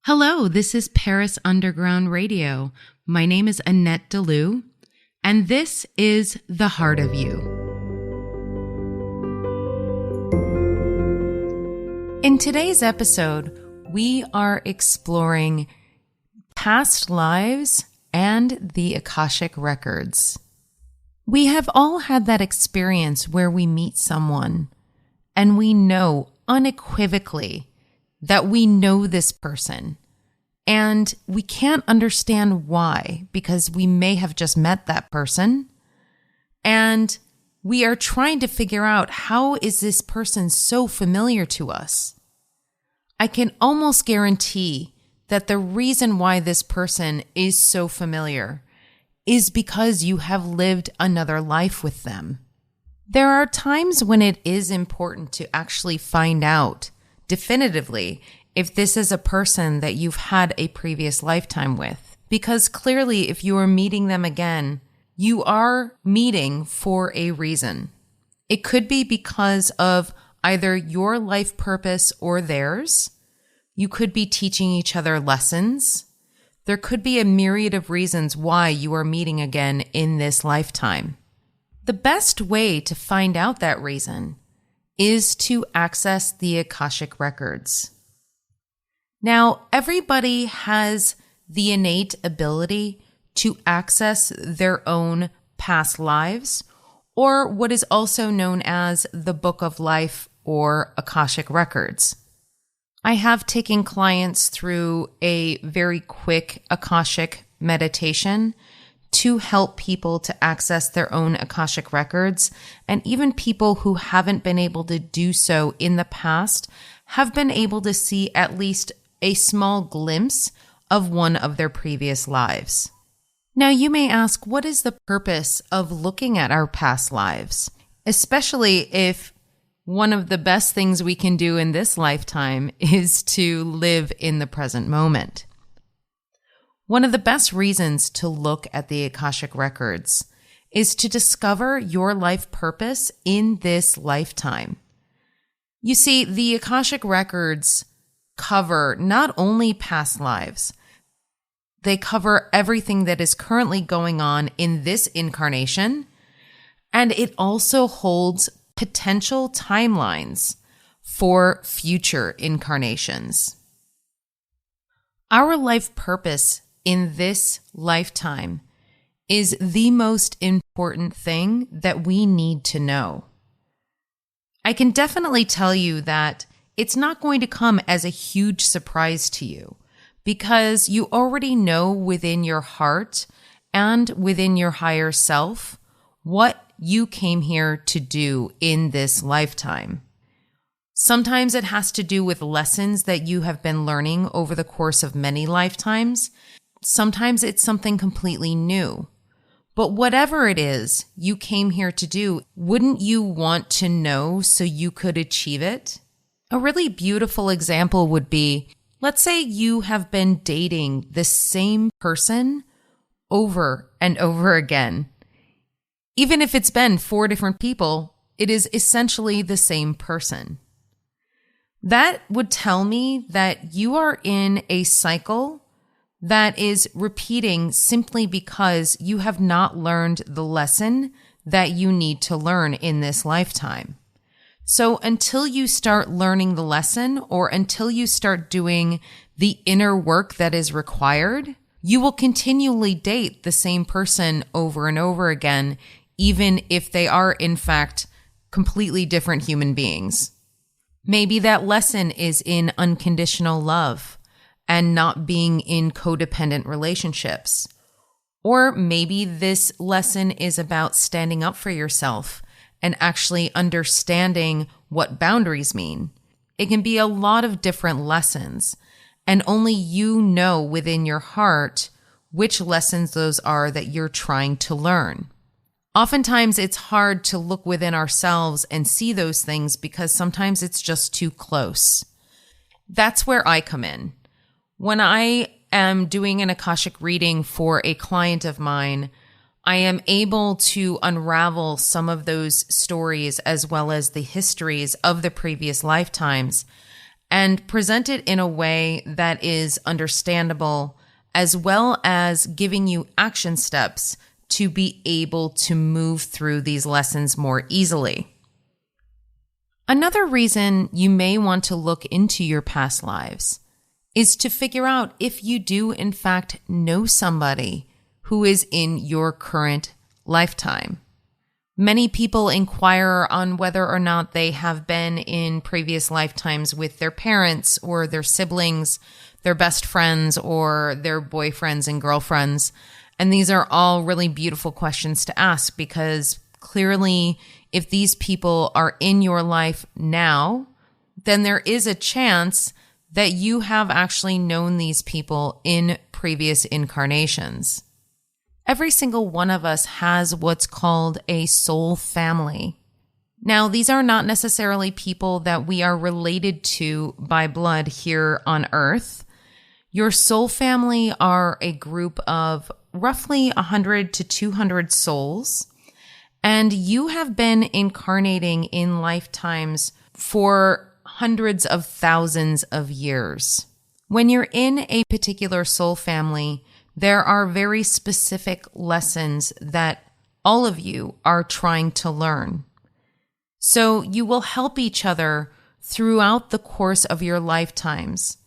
Hello, this is Paris Underground Radio. My name is Annette Deleu, and this is The Heart of You. In today's episode, we are exploring past lives and the Akashic Records. We have all had that experience where we meet someone and we know unequivocally that we know this person, and we can't understand why, because we may have just met that person, and we are trying to figure out, how is this person so familiar to us? I can almost guarantee that the reason why this person is so familiar is because you have lived another life with them. There are times when it is important to actually find out definitively if this is a person that you've had a previous lifetime with. Because clearly, if you are meeting them again, you are meeting for a reason. It could be because of either your life purpose or theirs. You could be teaching each other lessons. There could be a myriad of reasons why you are meeting again in this lifetime. The best way to find out that reason is to access the Akashic Records. Now, everybody has the innate ability to access their own past lives, or what is also known as the Book of Life or Akashic Records. I have taken clients through a very quick Akashic meditation to help people to access their own Akashic Records, and even people who haven't been able to do so in the past have been able to see at least a small glimpse of one of their previous lives. Now, you may ask, what is the purpose of looking at our past lives? Especially if one of the best things we can do in this lifetime is to live in the present moment. One of the best reasons to look at the Akashic Records is to discover your life purpose in this lifetime. You see, the Akashic Records cover not only past lives, they cover everything that is currently going on in this incarnation, and it also holds potential timelines for future incarnations. Our life purpose in this lifetime is the most important thing that we need to know. I can definitely tell you that it's not going to come as a huge surprise to you, because you already know within your heart and within your higher self what you came here to do in this lifetime. Sometimes it has to do with lessons that you have been learning over the course of many lifetimes. Sometimes it's something completely new. But whatever it is you came here to do, wouldn't you want to know so you could achieve it? A really beautiful example would be, let's say you have been dating the same person over and over again. Even if it's been 4 different people, it is essentially the same person. That would tell me that you are in a cycle that is repeating simply because you have not learned the lesson that you need to learn in this lifetime. So until you start learning the lesson, or until you start doing the inner work that is required, you will continually date the same person over and over again, even if they are in fact completely different human beings. Maybe that lesson is in unconditional love and not being in codependent relationships. Or maybe this lesson is about standing up for yourself and actually understanding what boundaries mean. It can be a lot of different lessons, and only you know within your heart which lessons those are that you're trying to learn. Oftentimes, it's hard to look within ourselves and see those things because sometimes it's just too close. That's where I come in. When I am doing an Akashic reading for a client of mine, I am able to unravel some of those stories as well as the histories of the previous lifetimes and present it in a way that is understandable, as well as giving you action steps to be able to move through these lessons more easily. Another reason you may want to look into your past lives is to figure out if you do in fact know somebody who is in your current lifetime. Many people inquire on whether or not they have been in previous lifetimes with their parents or their siblings, their best friends, or their boyfriends and girlfriends. And these are all really beautiful questions to ask, because clearly, if these people are in your life now, then there is a chance that you have actually known these people in previous incarnations. Every single one of us has what's called a soul family. Now, these are not necessarily people that we are related to by blood here on Earth. Your soul family are a group of roughly 100 to 200 souls, and you have been incarnating in lifetimes for hundreds of thousands of years. When you're in a particular soul family, there are very specific lessons that all of you are trying to learn. So you will help each other throughout the course of your lifetimes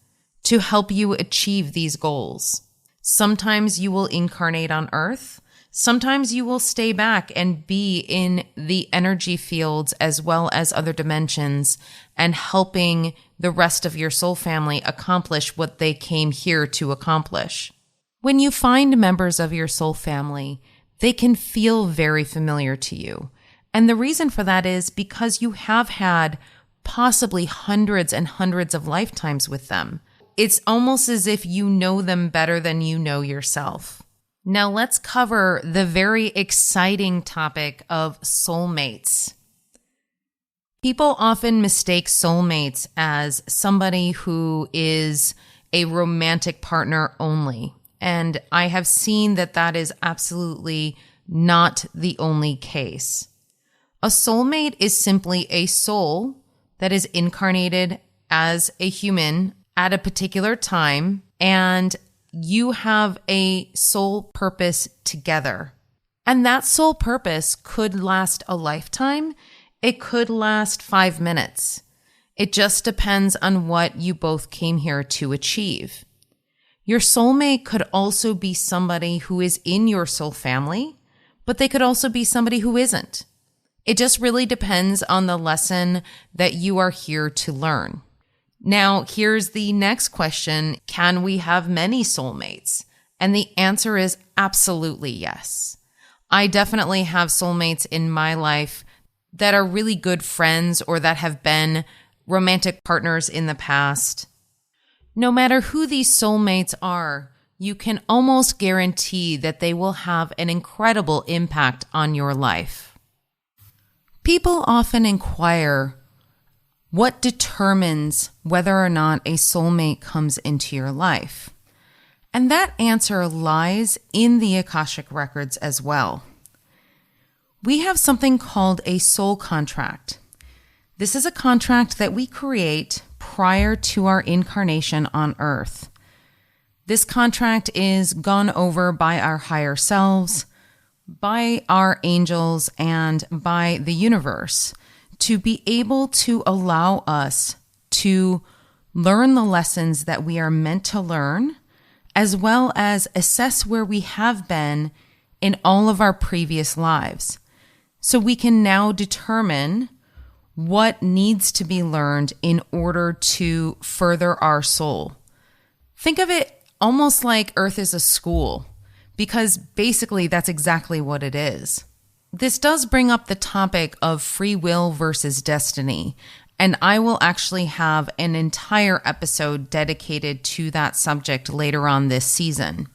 to help you achieve these goals. Sometimes you will incarnate on Earth. Sometimes you will stay back and be in the energy fields as well as other dimensions and helping the rest of your soul family accomplish what they came here to accomplish. When you find members of your soul family, they can feel very familiar to you. And the reason for that is because you have had possibly hundreds and hundreds of lifetimes with them. It's almost as if you know them better than you know yourself. Now let's cover the very exciting topic of soulmates. People often mistake soulmates as somebody who is a romantic partner only. And I have seen that that is absolutely not the only case. A soulmate is simply a soul that is incarnated as a human at a particular time, and you have a soul purpose together. And that soul purpose could last a lifetime. It could last 5 minutes. It just depends on what you both came here to achieve. Your soulmate could also be somebody who is in your soul family, but they could also be somebody who isn't. It just really depends on the lesson that you are here to learn. Now, here's the next question. Can we have many soulmates? And the answer is absolutely yes. I definitely have soulmates in my life that are really good friends or that have been romantic partners in the past. No matter who these soulmates are, you can almost guarantee that they will have an incredible impact on your life. People often inquire, what determines whether or not a soulmate comes into your life? And that answer lies in the Akashic Records as well. We have something called a soul contract. This is a contract that we create prior to our incarnation on Earth. This contract is gone over by our higher selves, by our angels, and by the universe to be able to allow us to learn the lessons that we are meant to learn, as well as assess where we have been in all of our previous lives. So we can now determine what needs to be learned in order to further our soul. Think of it almost like Earth is a school, because basically that's exactly what it is. This does bring up the topic of free will versus destiny, and I will actually have an entire episode dedicated to that subject later on this season.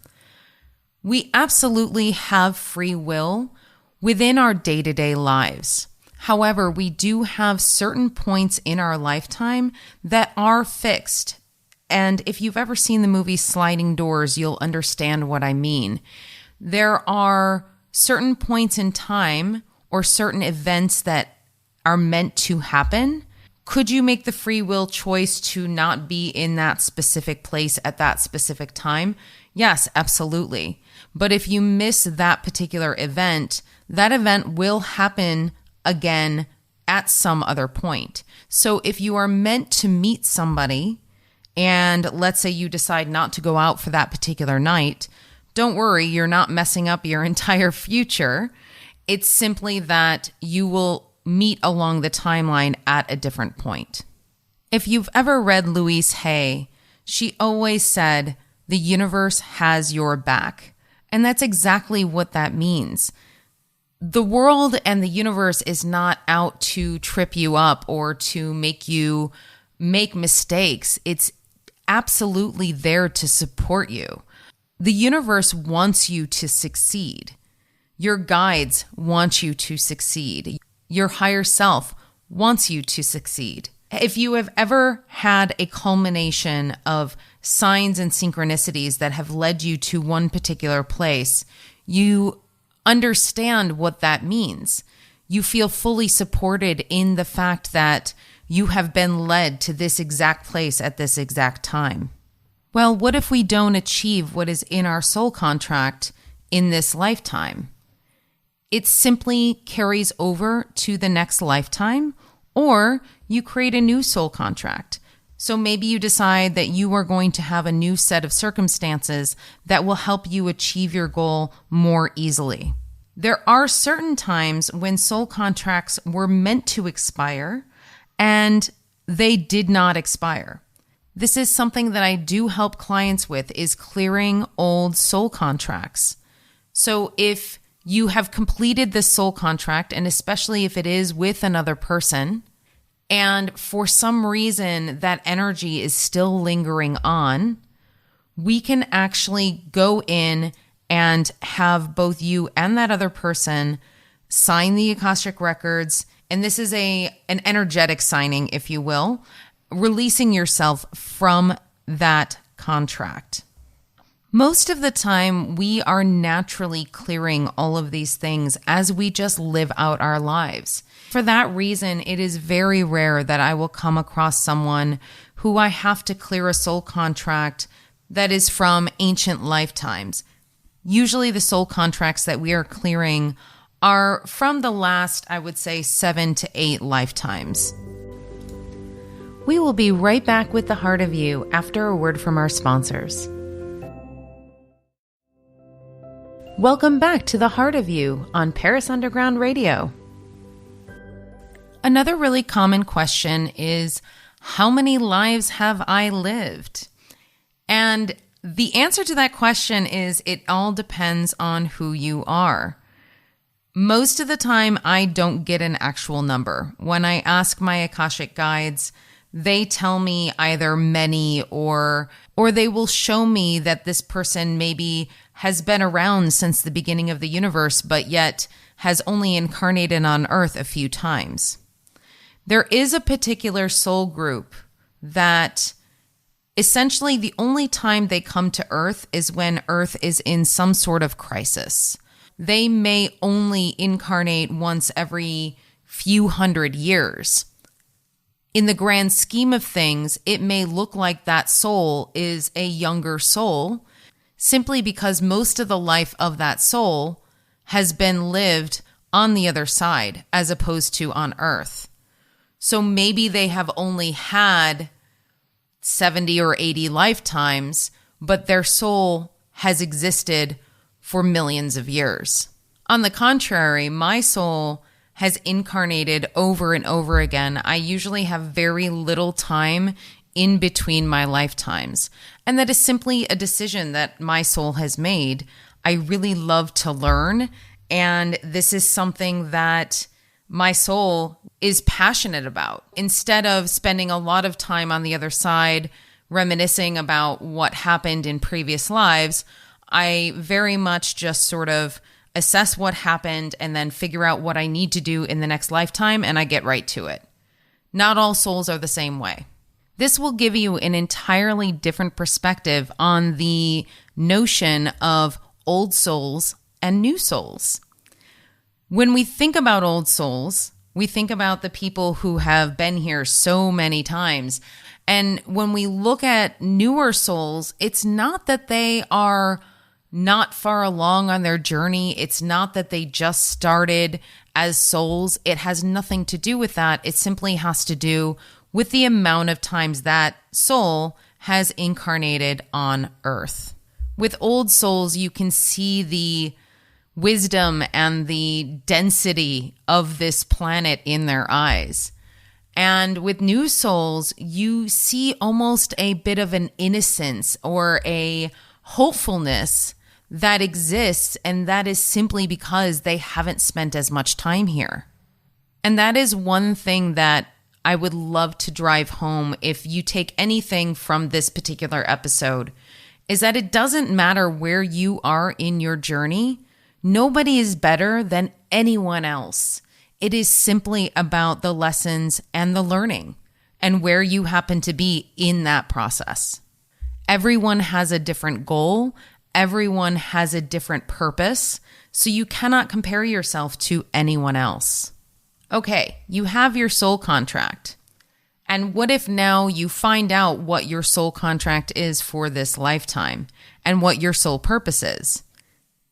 We absolutely have free will within our day-to-day lives. However, we do have certain points in our lifetime that are fixed. And if you've ever seen the movie Sliding Doors, you'll understand what I mean. There are certain points in time or certain events that are meant to happen, Could you make the free will choice to not be in that specific place at that specific time? Yes, absolutely. But if you miss that particular event, that event will happen again at some other point. So if you are meant to meet somebody, and let's say you decide not to go out for that particular night, don't worry, you're not messing up your entire future. It's simply that you will meet along the timeline at a different point. If you've ever read Louise Hay, she always said, the universe has your back. And that's exactly what that means. The world and the universe is not out to trip you up or to make you make mistakes. It's absolutely there to support you. The universe wants you to succeed. Your guides want you to succeed. Your higher self wants you to succeed. If you have ever had a culmination of signs and synchronicities that have led you to one particular place, you understand what that means. You feel fully supported in the fact that you have been led to this exact place at this exact time. Well, what if we don't achieve what is in our soul contract in this lifetime? It simply carries over to the next lifetime, or you create a new soul contract. So maybe you decide that you are going to have a new set of circumstances that will help you achieve your goal more easily. There are certain times when soul contracts were meant to expire and they did not expire. This is something that I do help clients with, is clearing old soul contracts. So if you have completed this soul contract, and especially if it is with another person, and for some reason that energy is still lingering on, we can actually go in and have both you and that other person sign the Akashic Records. And this is an energetic signing, if you will, releasing yourself from that contract. Most of the time, we are naturally clearing all of these things as we just live out our lives. For that reason, it is very rare that I will come across someone who I have to clear a soul contract that is from ancient lifetimes. Usually the soul contracts that we are clearing are from the last, I would say, 7 to 8 lifetimes. We will be right back with the Heart of You after a word from our sponsors. Welcome back to the Heart of You on Paris Underground Radio. Another really common question is, how many lives have I lived? And the answer to that question is, it all depends on who you are. Most of the time, I don't get an actual number. When I ask my Akashic guides, they tell me either many or they will show me that this person maybe has been around since the beginning of the universe, but yet has only incarnated on Earth a few times. There is a particular soul group that essentially the only time they come to Earth is when Earth is in some sort of crisis. They may only incarnate once every few hundred years. In the grand scheme of things, it may look like that soul is a younger soul, simply because most of the life of that soul has been lived on the other side as opposed to on Earth. So maybe they have only had 70 or 80 lifetimes, but their soul has existed for millions of years. On the contrary, my soul has incarnated over and over again. I usually have very little time in between my lifetimes. And that is simply a decision that my soul has made. I really love to learn. And this is something that my soul is passionate about. Instead of spending a lot of time on the other side reminiscing about what happened in previous lives, I very much just sort of assess what happened and then figure out what I need to do in the next lifetime, and I get right to it. Not all souls are the same way. This will give you an entirely different perspective on the notion of old souls and new souls. When we think about old souls, We think about the people who have been here so many times. And when we look at newer souls, it's not that they are not far along on their journey. It's not that they just started as souls. It has nothing to do with that. It simply has to do with the amount of times that soul has incarnated on Earth. With old souls, you can see the wisdom and the density of this planet in their eyes. And with new souls, you see almost a bit of an innocence or a hopefulness that exists, and that is simply because they haven't spent as much time here. And that is one thing that I would love to drive home if you take anything from this particular episode, is that it doesn't matter where you are in your journey. Nobody is better than anyone else. It is simply about the lessons and the learning and where you happen to be in that process. Everyone has a different goal. Everyone has a different purpose. So you cannot compare yourself to anyone else. Okay, you have your soul contract. And what if now you find out what your soul contract is for this lifetime and what your soul purpose is?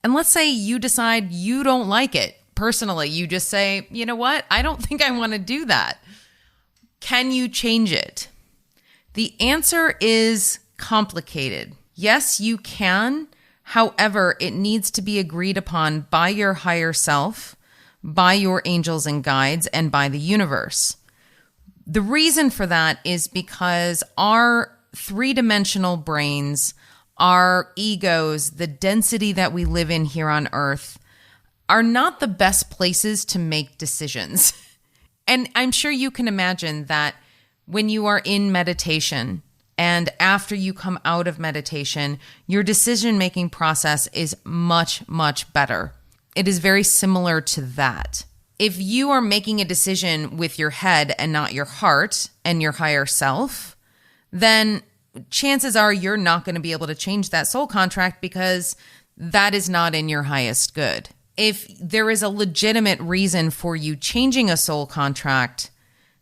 And let's say you decide you don't like it. Personally, you just say, you know what? I don't think I want to do that. Can you change it? The answer is complicated. Yes, you can. However, it needs to be agreed upon by your higher self, by your angels and guides, and by the universe. The reason for that is because our three-dimensional brains, our egos, the density that we live in here on Earth, are not the best places to make decisions. And I'm sure you can imagine that when you are in meditation and after you come out of meditation, your decision-making process is much, much better. It is very similar to that. If you are making a decision with your head and not your heart and your higher self, then chances are you're not going to be able to change that soul contract because that is not in your highest good. If there is a legitimate reason for you changing a soul contract,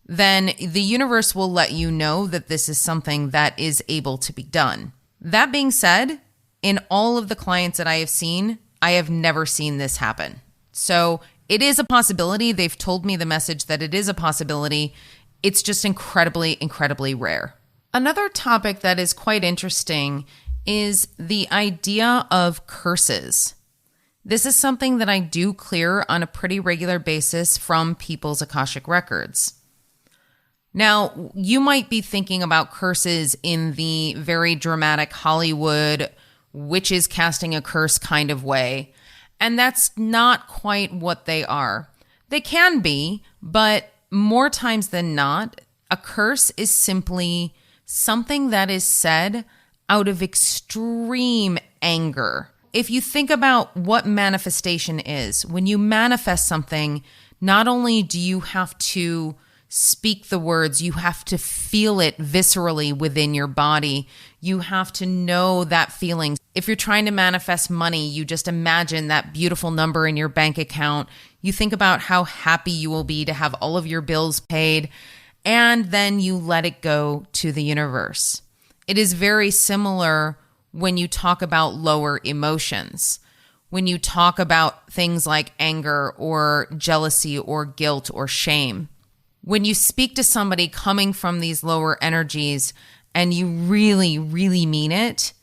then the universe will let you know that this is something that is able to be done. That being said, in all of the clients that I have seen, I have never seen this happen. So it is a possibility. They've told me the message that it is a possibility. It's just incredibly, incredibly rare. Another topic that is quite interesting is the idea of curses. This is something that I do clear on a pretty regular basis from people's Akashic records. Now, you might be thinking about curses in the very dramatic Hollywood witches casting a curse kind of way, and that's not quite what they are. They can be, but more times than not, a curse is simply something that is said out of extreme anger. If you think about what manifestation is, when you manifest something, not only do you have to speak the words, you have to feel it viscerally within your body. You have to know that feeling. If you're trying to manifest money, you just imagine that beautiful number in your bank account. You think about how happy you will be to have all of your bills paid, and then you let it go to the universe. It is very similar when you talk about lower emotions, when you talk about things like anger or jealousy or guilt or shame. When you speak to somebody coming from these lower energies and you really, really mean it,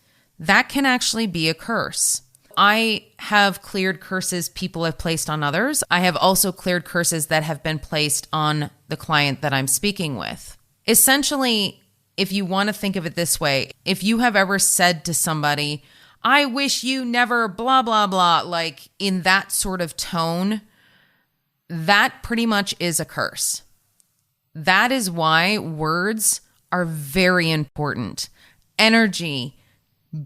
that can actually be a curse. I have cleared curses people have placed on others. I have also cleared curses that have been placed on the client that I'm speaking with. Essentially, if you want to think of it this way, if you have ever said to somebody, I wish you never blah, blah, blah, like in that sort of tone, that pretty much is a curse. That is why words are very important. Energy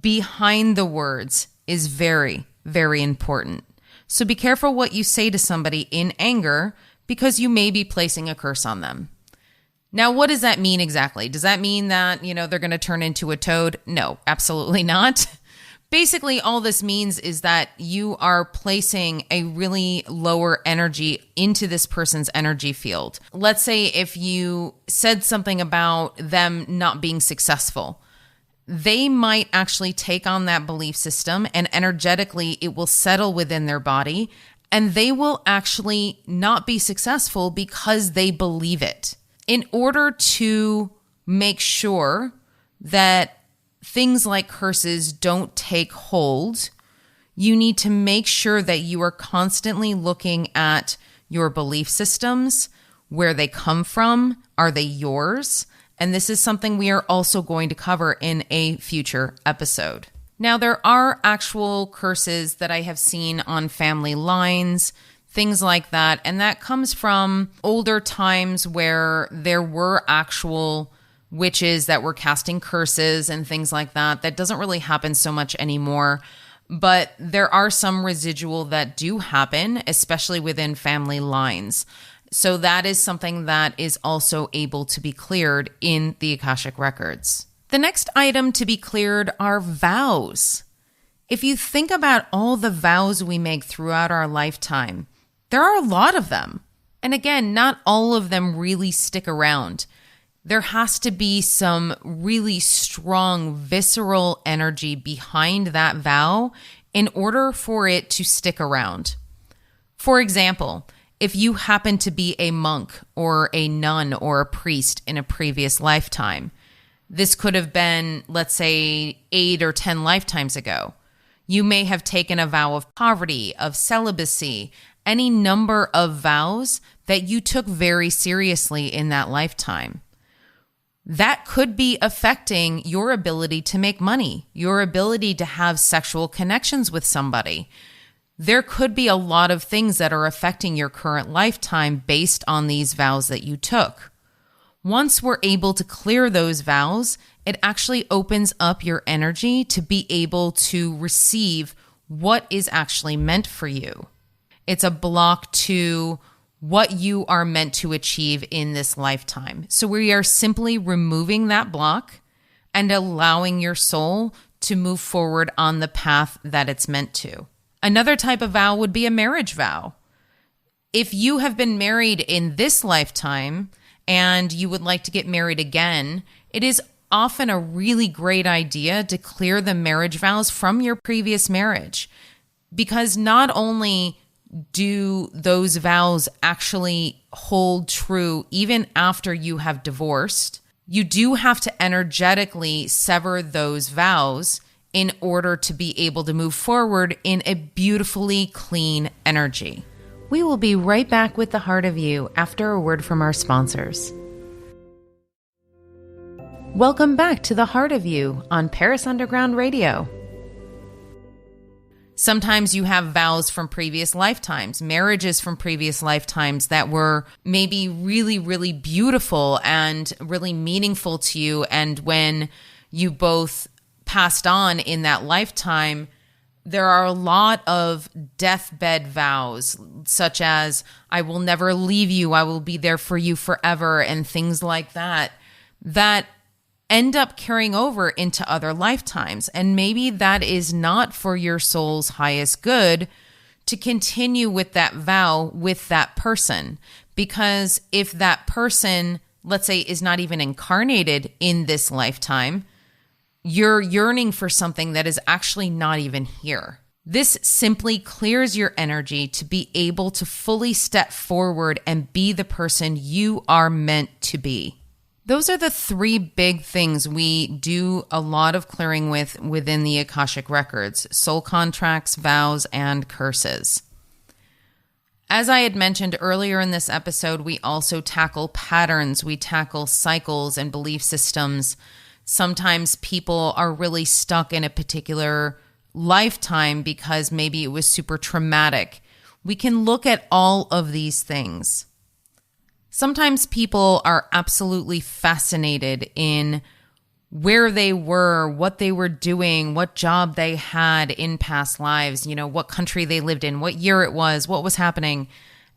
behind the words is very, very important. So be careful what you say to somebody in anger because you may be placing a curse on them. Now, what does that mean exactly? Does that mean that, they're going to turn into a toad? No, absolutely not. Basically, all this means is that you are placing a really lower energy into this person's energy field. Let's say if you said something about them not being successful, they might actually take on that belief system, and energetically it will settle within their body, and they will actually not be successful because they believe it. In order to make sure that things like curses don't take hold, you need to make sure that you are constantly looking at your belief systems, where they come from, are they yours? And this is something we are also going to cover in a future episode. Now, there are actual curses that I have seen on family lines, things like that, and that comes from older times where there were actual witches that were casting curses and things like that. That doesn't really happen so much anymore, but there are some residual that do happen, especially within family lines. So that is something that is also able to be cleared in the Akashic Records. The next item to be cleared are vows. If you think about all the vows we make throughout our lifetime, there are a lot of them. And again, not all of them really stick around. There has to be some really strong visceral energy behind that vow in order for it to stick around. For example, if you happen to be a monk or a nun or a priest in a previous lifetime, this could have been, let's say, 8 or 10 lifetimes ago. You may have taken a vow of poverty, of celibacy, any number of vows that you took very seriously in that lifetime. That could be affecting your ability to make money, your ability to have sexual connections with somebody. There could be a lot of things that are affecting your current lifetime based on these vows that you took. Once we're able to clear those vows, it actually opens up your energy to be able to receive what is actually meant for you. It's a block to what you are meant to achieve in this lifetime. So we are simply removing that block and allowing your soul to move forward on the path that it's meant to. Another type of vow would be a marriage vow. If you have been married in this lifetime and you would like to get married again, it is often a really great idea to clear the marriage vows from your previous marriage, because not only do those vows actually hold true even after you have divorced, you do have to energetically sever those vows in order to be able to move forward in a beautifully clean energy. We will be right back with the Heart of You after a word from our sponsors. Welcome back to the Heart of You on Paris Underground Radio. Sometimes you have vows from previous lifetimes, marriages from previous lifetimes that were maybe really, really beautiful and really meaningful to you. And when you both passed on in that lifetime, there are a lot of deathbed vows, such as, I will never leave you, I will be there for you forever, and things like that, that end up carrying over into other lifetimes. And maybe that is not for your soul's highest good to continue with that vow with that person. Because if that person, let's say, is not even incarnated in this lifetime, you're yearning for something that is actually not even here. This simply clears your energy to be able to fully step forward and be the person you are meant to be. Those are the 3 big things we do a lot of clearing with within the Akashic Records: soul contracts, vows, and curses. As I had mentioned earlier in this episode, we also tackle patterns, we tackle cycles and belief systems. Sometimes people are really stuck in a particular lifetime because maybe it was super traumatic. We can look at all of these things. Sometimes people are absolutely fascinated in where they were, what they were doing, what job they had in past lives, what country they lived in, what year it was, what was happening.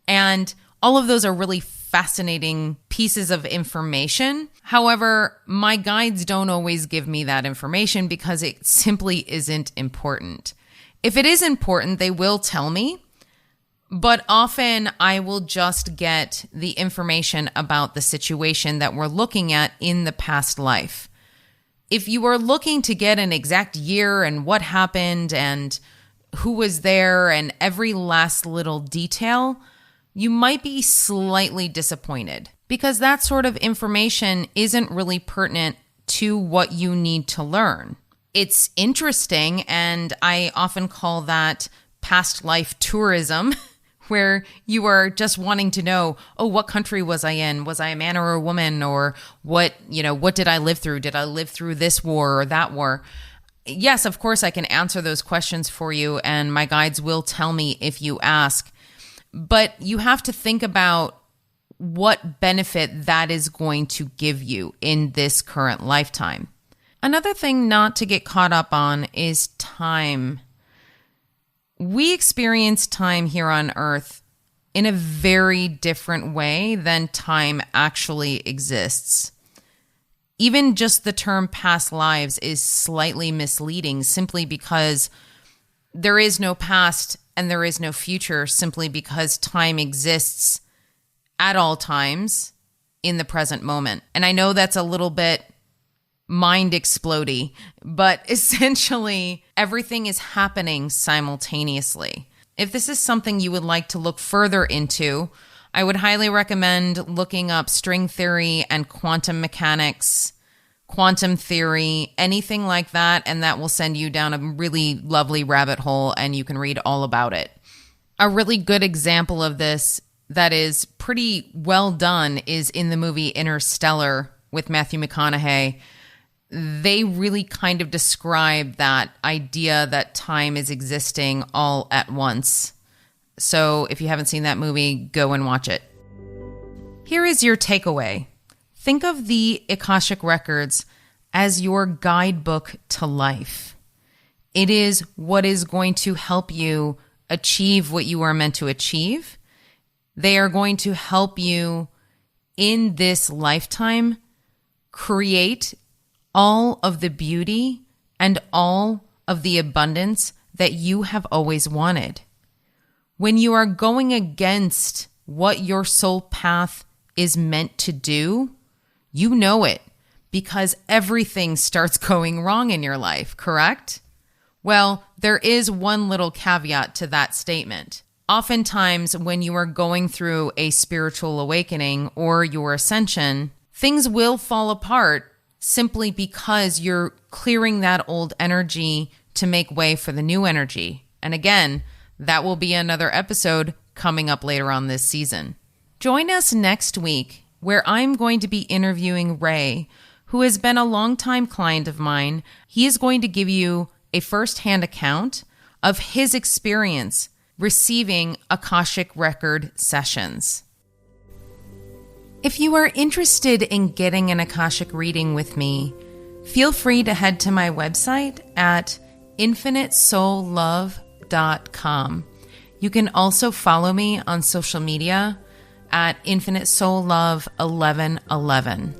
And all of those are really fascinating pieces of information. However, my guides don't always give me that information because it simply isn't important. If it is important, they will tell me, but often I will just get the information about the situation that we're looking at in the past life. If you are looking to get an exact year and what happened and who was there and every last little detail, you might be slightly disappointed because that sort of information isn't really pertinent to what you need to learn. It's interesting, and I often call that past life tourism, where you are just wanting to know, oh, what country was I in? Was I a man or a woman? Or what did I live through? Did I live through this war or that war? Yes, of course, I can answer those questions for you, and my guides will tell me if you ask. But you have to think about what benefit that is going to give you in this current lifetime. Another thing not to get caught up on is time. We experience time here on Earth in a very different way than time actually exists. Even just the term past lives is slightly misleading simply because there is no past and there is no future simply because time exists at all times in the present moment. And I know that's a little bit mind explodey, but essentially everything is happening simultaneously. If this is something you would like to look further into, I would highly recommend looking up string theory and quantum mechanics, quantum theory, anything like that, and that will send you down a really lovely rabbit hole and you can read all about it. A really good example of this that is pretty well done is in the movie Interstellar with Matthew McConaughey. They really kind of describe that idea that time is existing all at once. So if you haven't seen that movie, go and watch it. Here is your takeaway. Think of the Akashic Records as your guidebook to life. It is what is going to help you achieve what you are meant to achieve. They are going to help you in this lifetime create all of the beauty and all of the abundance that you have always wanted. When you are going against what your soul path is meant to do, you know it because everything starts going wrong in your life, correct? Well, there is one little caveat to that statement. Oftentimes, when you are going through a spiritual awakening or your ascension, things will fall apart simply because you're clearing that old energy to make way for the new energy. And again, that will be another episode coming up later on this season. Join us next week where I'm going to be interviewing Ray, who has been a longtime client of mine. He is going to give you a first-hand account of his experience receiving Akashic Record sessions. If you are interested in getting an Akashic reading with me, feel free to head to my website at infinitesoullove.com. You can also follow me on social media at infinitesoullove1111.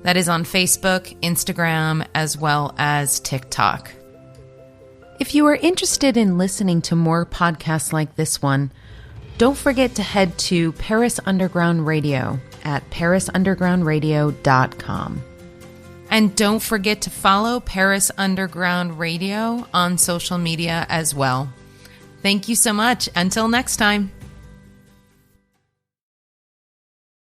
That is on Facebook, Instagram, as well as TikTok. If you are interested in listening to more podcasts like this one, don't forget to head to Paris Underground Radio at parisundergroundradio.com. And don't forget to follow Paris Underground Radio on social media as well. Thank you so much. Until next time.